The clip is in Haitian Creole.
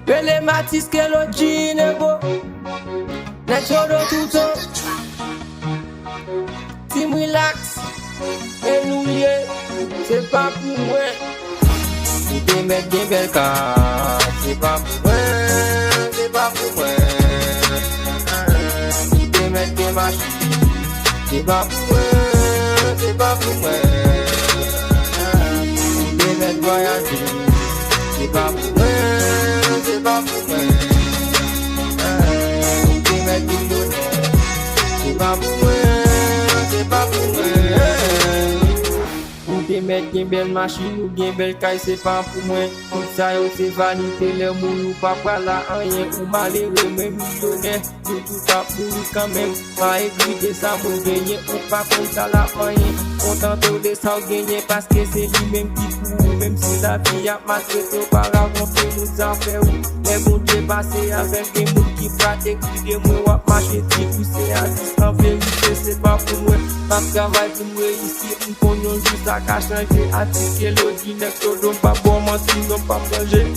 Pele Matis ke lo Ginebo Nek choro touto Tim relax E nou liye Se pa pou mwen Ou te met gen bel ka Se pa pou mwen Se pa pou mwen Ou te met gen machi Se pa pou mwen Se pa pou mwen Ou te met voyager Se pa pou mwen Se pa pou mwen Ou te met millionnaire Se pa pou mwen Se pa pou mwen Ou te met gen bel machine ou gen bel kay se pa pou mwen Tout sa yo se vanite le moun ou pa pala anyen Ou malere men millionnaire Yo tout a pouri quand même Pa ekrite sa moun genye ou pa konta la anyen Kontante ou de sa ou genye Paske se li menm ki pou Même si la vie a maltraité ou pa raconte nous en fait ou Les bon Dieu passé avec des mots qui pratiquent Qui de moi wap marcher ti poussé à 10 En vérité c'est pas pour moi Pas travail pour moi ici On connaît juste à qu'à changer À tirer l'ordinaire Tout don pas bon mentir non pas manger